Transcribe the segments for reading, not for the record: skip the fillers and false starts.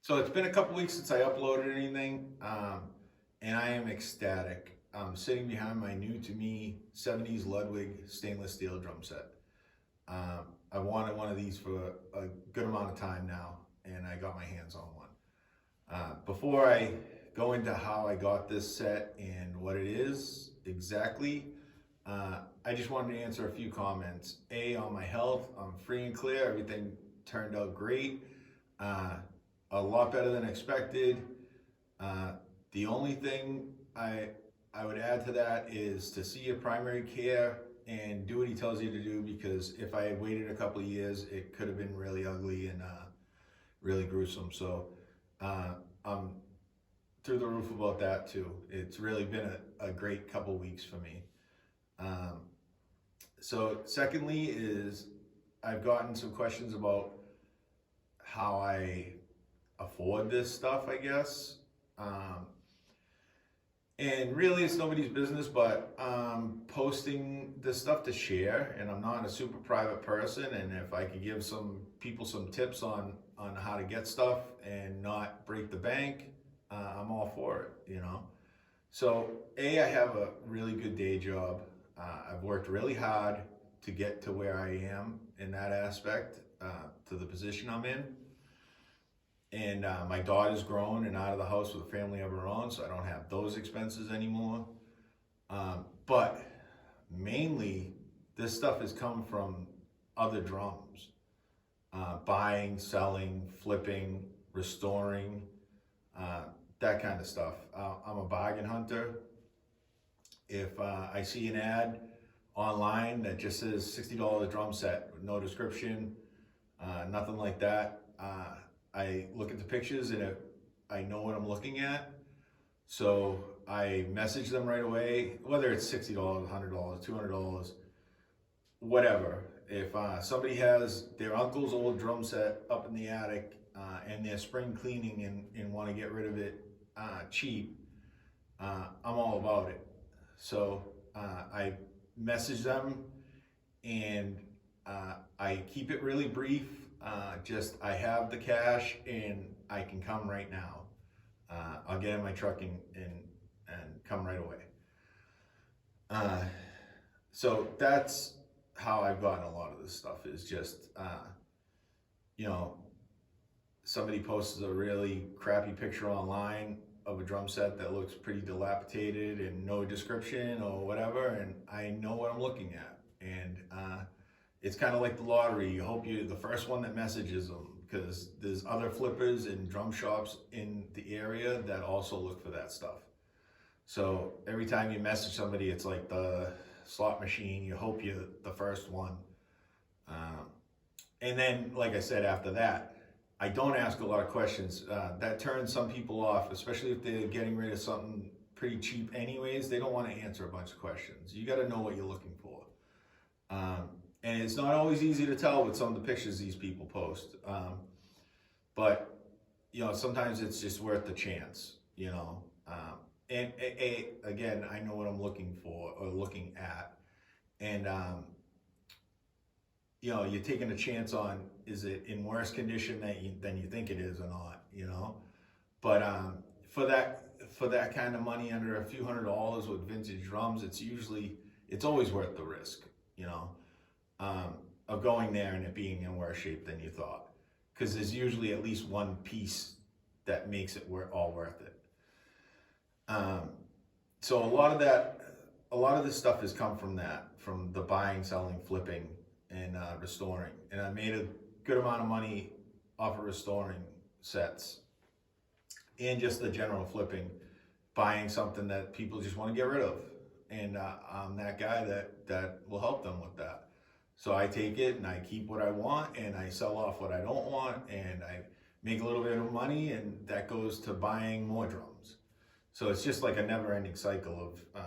So it's been a couple weeks since I uploaded anything, and I am ecstatic. I'm sitting behind my new to me 70's Ludwig stainless steel drum set. I've wanted one of these for a good amount of time now, and I got my hands on one. Before I go into how I got this set and what it is exactly, I just wanted to answer a few comments. On my health, I'm free and clear. Everything turned out great. A lot better than expected. The only thing I would add to that is to see your primary care and do what he tells you to do, because if I had waited a couple of years, it could have been really ugly and really gruesome. So I'm through the roof about that too. It's really been a great couple weeks for me. So secondly is I've gotten some questions about how I afford this stuff, I guess. And really it's nobody's business, but I'm posting this stuff to share, and I'm not a super private person, and if I could give some people some tips on how to get stuff and not break the bank, I'm all for it, you know. So I have a really good day job. I've worked really hard to get to where I am in that aspect, to the position I'm in. And my daughter's grown and out of the house with a family of her own, so I don't have those expenses anymore. But mainly, this stuff has come from other drums. Buying, selling, flipping, restoring, that kind of stuff. I'm a bargain hunter. If I see an ad online that just says $60 drum set with no description, nothing like that, I look at the pictures and I know what I'm looking at. So I message them right away, whether it's $60, $100, $200, whatever. If somebody has their uncle's old drum set up in the attic and they're spring cleaning and want to get rid of it cheap, I'm all about it. So I message them and I keep it really brief. Just I have the cash and I can come right now. I'll get in my truck and come right away. So that's how I've gotten a lot of this stuff, is just, you know, somebody posts a really crappy picture online of a drum set that looks pretty dilapidated and no description or whatever, and I know what I'm looking at. And it's kind of like the lottery. You hope you're the first one that messages them, because there's other flippers and drum shops in the area that also look for that stuff. So every time you message somebody, it's like the slot machine. You hope you're the first one. And then, like I said, after that, I don't ask a lot of questions. That turns some people off, especially if they're getting rid of something pretty cheap anyways. They don't want to answer a bunch of questions. You got to know what you're looking for. And it's not always easy to tell with some of the pictures these people post. But, you know, sometimes it's just worth the chance, you know. And again, I know what I'm looking for or looking at. And, you know, you're taking a chance on, is it in worse condition than you think it is or not, you know. But for that kind of money, under a few $100s with vintage drums, it's always worth the risk, you know. Of going there and it being in worse shape than you thought, because there's usually at least one piece that makes it all worth it. So a lot of this stuff has come from the buying, selling, flipping, and restoring. And I made a good amount of money off of restoring sets and just the general flipping, buying something that people just want to get rid of. And I'm that guy that will help them with that. So I take it and I keep what I want and I sell off what I don't want, and I make a little bit of money, and that goes to buying more drums. So it's just like a never-ending cycle of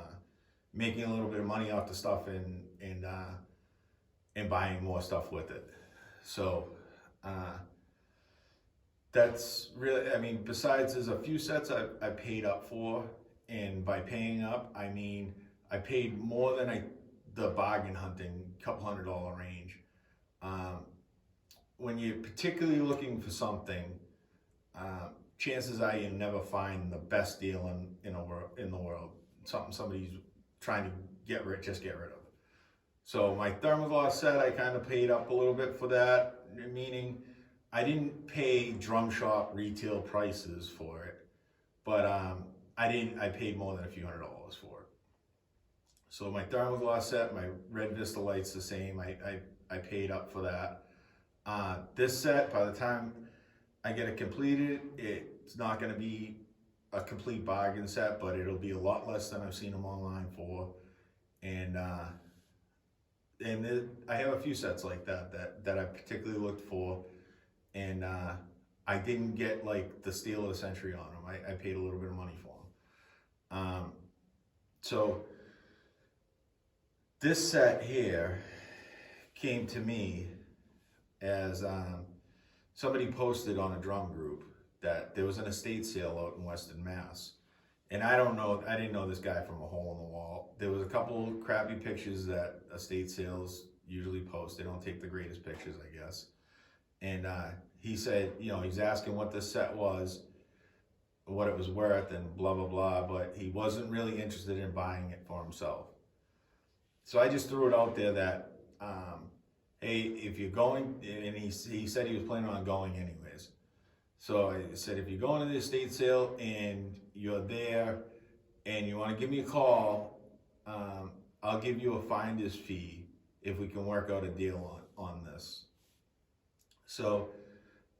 making a little bit of money off the stuff and buying more stuff with it. So that's really, I mean, besides there's a few sets I paid up for, and by paying up, I mean I paid more than the bargain hunting, couple $100 range. When you're particularly looking for something, chances are you never find the best deal in the world. Something somebody's trying to get rid of. So my thermoglass set, I kind of paid up a little bit for that, meaning I didn't pay drum shop retail prices for it, but I paid more than a few $100s for it. So my thermoglass set, my red Vista lights the same. I paid up for that. This set, by the time I get it completed, it's not going to be a complete bargain set, but it'll be a lot less than I've seen them online for. And I have a few sets like that I particularly looked for, and I didn't get like the steal of the century on them. I paid a little bit of money for them. So this set here came to me as somebody posted on a drum group that there was an estate sale out in Western Mass. And I didn't know this guy from a hole in the wall. There was a couple crappy pictures that estate sales usually post. They don't take the greatest pictures, I guess. And he said, he's asking what this set was, what it was worth, and blah, blah, blah, but he wasn't really interested in buying it for himself. So I just threw it out there that, hey, if you're going, and he said he was planning on going anyways. So I said, if you're going to the estate sale and you're there and you want to give me a call, I'll give you a finder's fee if we can work out a deal on this. So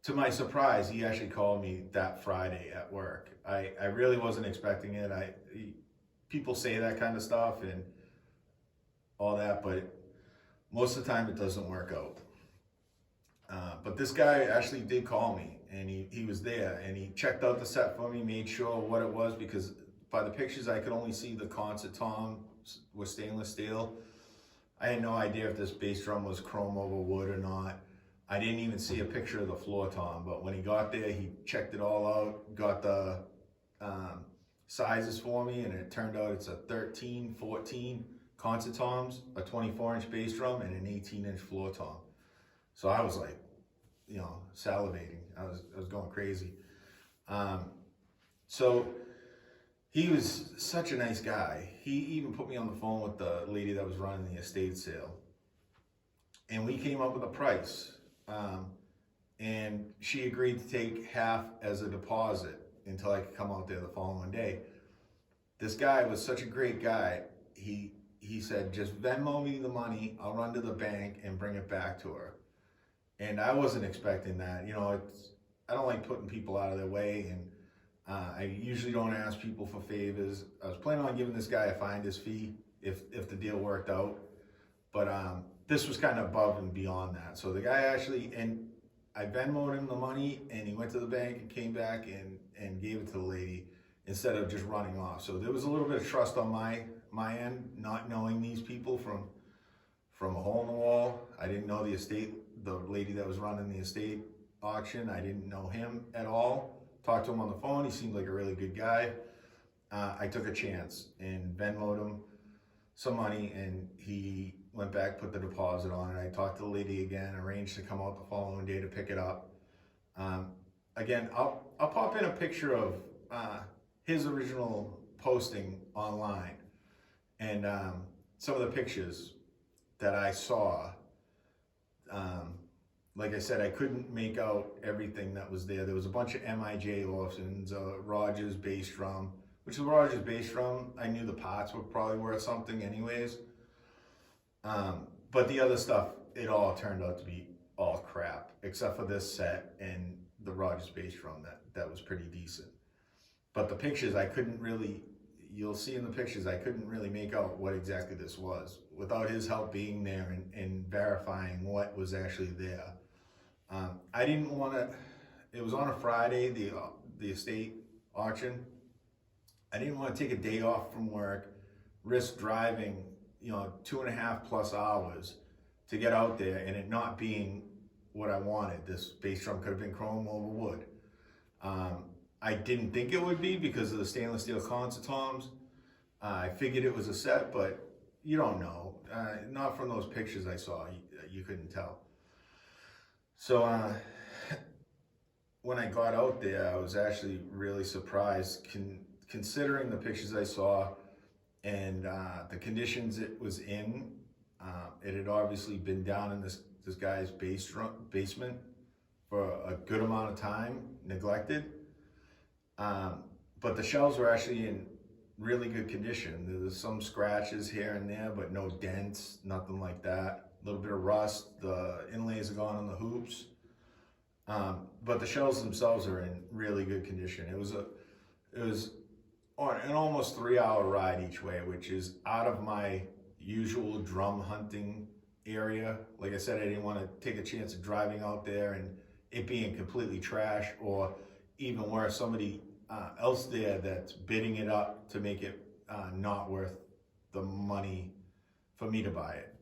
to my surprise, he actually called me that Friday at work. I really wasn't expecting it. People say that kind of stuff and all that, but most of the time it doesn't work out. But this guy actually did call me, and he was there, and he checked out the set for me, made sure what it was, because by the pictures I could only see the concert toms were stainless steel. I had no idea if this bass drum was chrome over wood or not. I didn't even see a picture of the floor tom, but when he got there, he checked it all out, got the sizes for me, and it turned out it's a 13, 14 concert toms, a 24-inch bass drum, and an 18-inch floor tom. So I was like, salivating. I was going crazy. So he was such a nice guy. He even put me on the phone with the lady that was running the estate sale, and we came up with a price. And she agreed to take half as a deposit until I could come out there the following day. This guy was such a great guy. He said, just Venmo me the money, I'll run to the bank and bring it back to her. And I wasn't expecting that. I don't like putting people out of their way, and I usually don't ask people for favors. I was planning on giving this guy a finder's fee if the deal worked out, but this was kind of above and beyond that. So the guy actually, and I Venmo'd him the money, and he went to the bank and came back and gave it to the lady instead of just running off. So there was a little bit of trust on my end, not knowing these people from a hole in the wall. I didn't know the lady that was running the estate auction. I didn't know him at all. Talked to him on the phone. He seemed like a really good guy. I took a chance and Venmo'd him some money, and he went back, put the deposit on it. I talked to the lady again, arranged to come out the following day to pick it up. Again, I'll pop in a picture of his original posting online, and some of the pictures that I saw. Like I said, I couldn't make out everything that was there. There was a bunch of MIJ Orphans, Rogers bass drum, which is a Rogers bass drum. I knew the parts were probably worth something anyways. But the other stuff, it all turned out to be all crap, except for this set and the Rogers bass drum that was pretty decent. But the pictures, you'll see in the pictures, I couldn't really make out what exactly this was without his help being there and verifying what was actually there. I didn't want to, it was on a Friday, the estate auction. I didn't want to take a day off from work, risk driving, 2.5+ hours to get out there and it not being what I wanted. This bass drum could have been chrome over wood. I didn't think it would be because of the stainless steel concert toms. I figured it was a set, but you don't know. Not from those pictures I saw, you couldn't tell. So when I got out there, I was actually really surprised, considering the pictures I saw and the conditions it was in. It had obviously been down in this guy's basement for a good amount of time, neglected. But the shelves were actually in really good condition. There's some scratches here and there, but no dents, nothing like that. A little bit of rust. The inlays are gone on the hoops. But the shelves themselves are in really good condition. It was an almost 3-hour ride each way, which is out of my usual drum hunting area. Like I said, I didn't want to take a chance of driving out there and it being completely trash, or even worse, somebody else there that's bidding it up to make it not worth the money for me to buy it.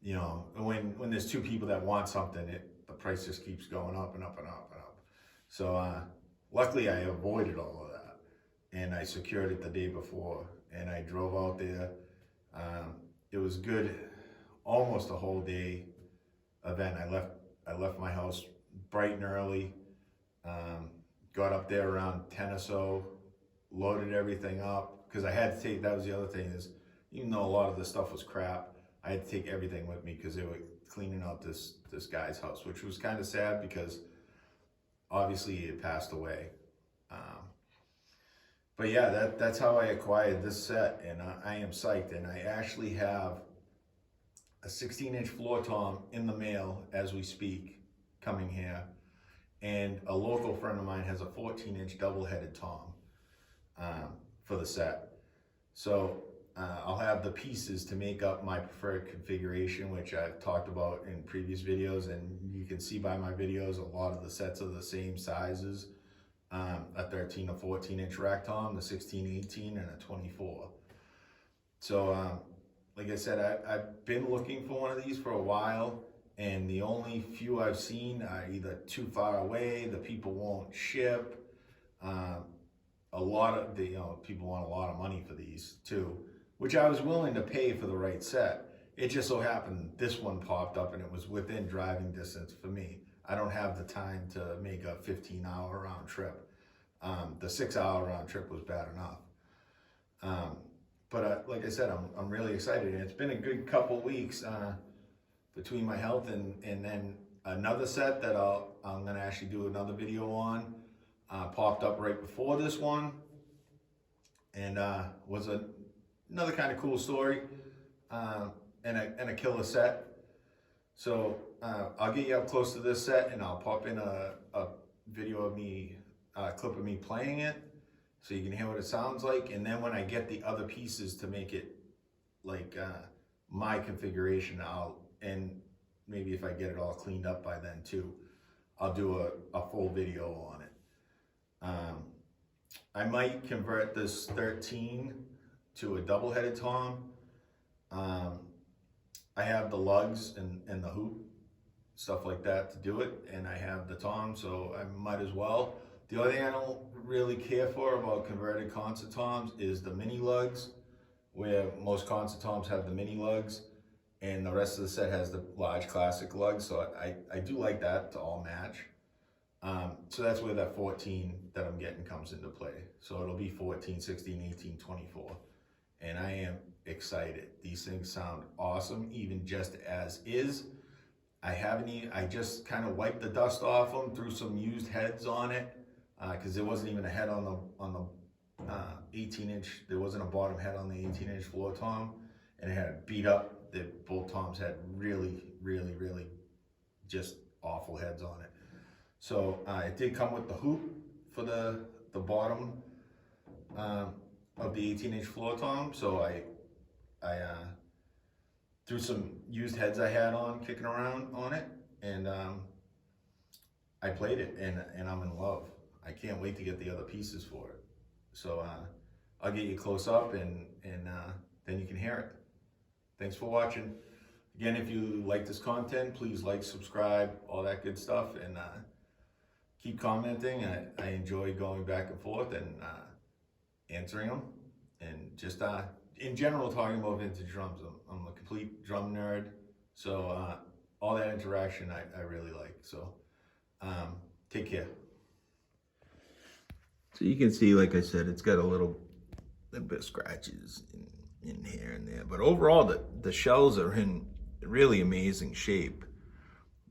You know, when there's two people that want something, the price just keeps going up and up and up and up. So luckily I avoided all of that, and I secured it the day before, and I drove out there. It was good, almost a whole day event. I left my house bright and early, got up there around 10 or so, loaded everything up, because I had to take, that was the other thing, is even though a lot of the stuff was crap, I had to take everything with me because they were cleaning out this guy's house, which was kind of sad because obviously he had passed away. But yeah, that's how I acquired this set, and I am psyched. And I actually have a 16-inch floor tom in the mail as we speak, coming here. And a local friend of mine has a 14-inch double-headed tom for the set. So I'll have the pieces to make up my preferred configuration, which I've talked about in previous videos, and you can see by my videos, a lot of the sets are the same sizes. A 13 to 14-inch rack tom, the 16, 18, and a 24. So like I said, I've been looking for one of these for a while, and the only few I've seen are either too far away, the people won't ship. A lot of people want a lot of money for these too, which I was willing to pay for the right set. It just so happened this one popped up and it was within driving distance for me. I don't have the time to make a 15-hour round trip. The 6-hour round trip was bad enough. But like I said, I'm really excited, and it's been a good couple weeks between my health and then another set that I'm gonna actually do another video on. Popped up right before this one, and was another kind of cool story, and a killer set. So I'll get you up close to this set, and I'll pop in a video of me, clip of me playing it, so you can hear what it sounds like. And then when I get the other pieces to make it like my configuration, and maybe if I get it all cleaned up by then too, I'll do a full video on it. I might convert this 13 to a double-headed tom. I have the lugs and the hoop, stuff like that to do it, and I have the tom, so I might as well. The only thing I don't really care for about converted concert toms is the mini lugs, where most concert toms have the mini lugs, and the rest of the set has the large classic lugs, so I do like that to all match. So that's where that 14 that I'm getting comes into play. So it'll be 14, 16, 18, 24. And I am excited. These things sound awesome, even just as is. I just kind of wiped the dust off them, threw some used heads on it, because there wasn't even a head on the 18-inch, there wasn't a bottom head on the 18-inch floor tom, and it had beat up. Both toms had really, really, really just awful heads on it. So it did come with the hoop for the bottom of the 18-inch floor tom. So I threw some used heads I had on kicking around on it, and I played it, and I'm in love. I can't wait to get the other pieces for it. So I'll get you close up, and then you can hear it. Thanks for watching. Again, if you like this content, please like, subscribe, all that good stuff, and keep commenting. I enjoy going back and forth and answering them, and just in general talking about vintage drums. I'm a complete drum nerd, so all that interaction I really like. So take care. So you can see, like I said, it's got a little bit of scratches in here and there. But overall, the shells are in really amazing shape.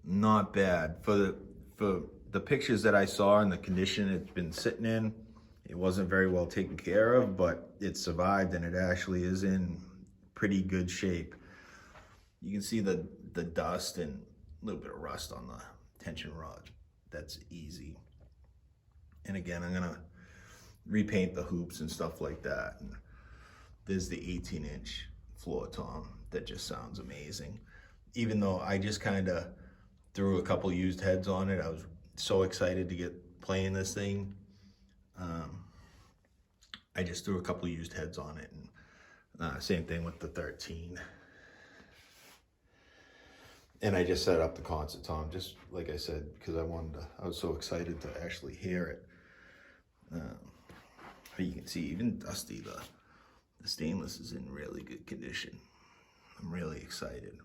Not bad. For the pictures that I saw and the condition it's been sitting in, it wasn't very well taken care of, but it survived and it actually is in pretty good shape. You can see the dust and a little bit of rust on the tension rod. That's easy. And again, I'm gonna repaint the hoops and stuff like that. And there's the 18-inch floor tom that just sounds amazing. Even though I just kind of threw a couple used heads on it, I was so excited to get playing this thing. I just threw a couple used heads on it, and same thing with the 13. And I just set up the concert tom, just like I said, because I was so excited to actually hear it. You can see even dusty, the stainless is in really good condition. I'm really excited.